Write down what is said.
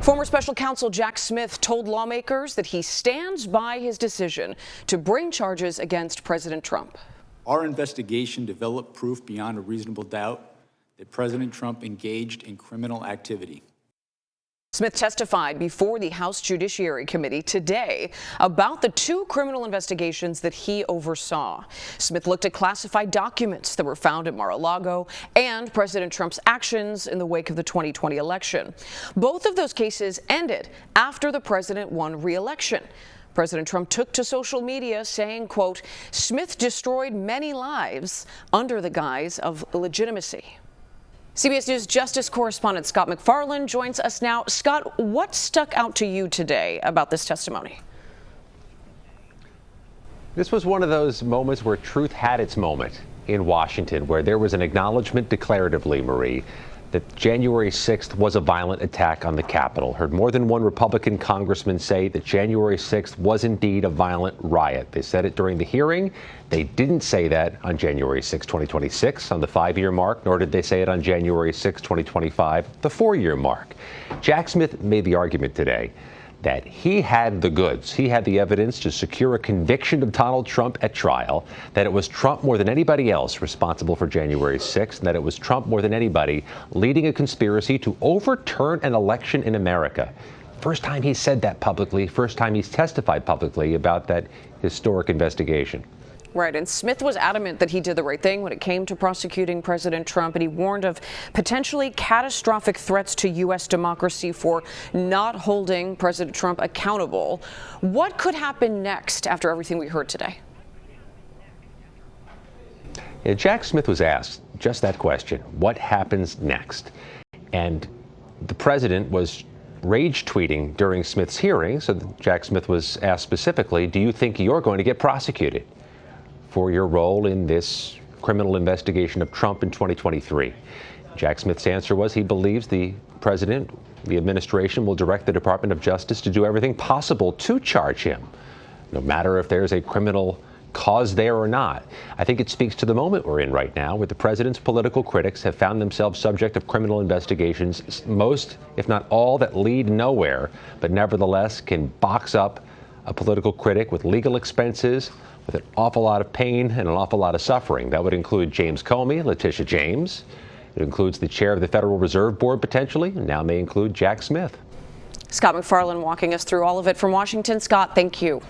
Former special counsel Jack Smith told lawmakers that he stands by his decision to bring charges against President Trump. Our investigation developed proof beyond a reasonable doubt that President Trump engaged in criminal activity. Smith testified before the House Judiciary Committee today about the two criminal investigations that he oversaw. Smith looked at classified documents that were found at Mar-a-Lago and President Trump's actions in the wake of the 2020 election. Both of those cases ended after the president won re-election. President Trump took to social media saying, quote, "Smith destroyed many lives under the guise of legitimacy." CBS News Justice correspondent Scott McFarland joins us now. Scott, what stuck out to you today about this testimony? This was one of those moments where truth had its moment in Washington, where there was an acknowledgement declaratively, Marie, that January 6th was a violent attack on the Capitol. Heard more than one Republican congressman say that January 6th was indeed a violent riot. They said it during the hearing. They didn't say that on January 6, 2026, on the 5-year mark, nor did they say it on January 6, 2025, the 4-year mark. Jack Smith made the argument today that he had the goods. He had the evidence to secure a conviction of Donald Trump at trial, that it was Trump more than anybody else responsible for January 6th, and that it was Trump more than anybody leading a conspiracy to overturn an election in America. First time he said that publicly, first time he's testified publicly about that historic investigation. Right, and Smith was adamant that he did the right thing when it came to prosecuting President Trump, and he warned of potentially catastrophic threats to U.S. democracy for not holding President Trump accountable. What could happen next after everything we heard today? Yeah, Jack Smith was asked just that question, what happens next? And the president was rage tweeting during Smith's hearing, so Jack Smith was asked specifically, do you think you're going to get prosecuted for your role in this criminal investigation of Trump in 2023. Jack Smith's answer was he believes the president, the administration, will direct the Department of Justice to do everything possible to charge him, no matter if there's a criminal cause there or not. I think it speaks to the moment we're in right now, where the president's political critics have found themselves subject of criminal investigations, most, if not all, that lead nowhere, but nevertheless can box up a political critic with legal expenses, with an awful lot of pain and an awful lot of suffering. That would include James Comey, Letitia James. It includes the chair of the Federal Reserve Board, potentially, and now may include Jack Smith. Scott McFarland walking us through all of it from Washington. Scott, thank you.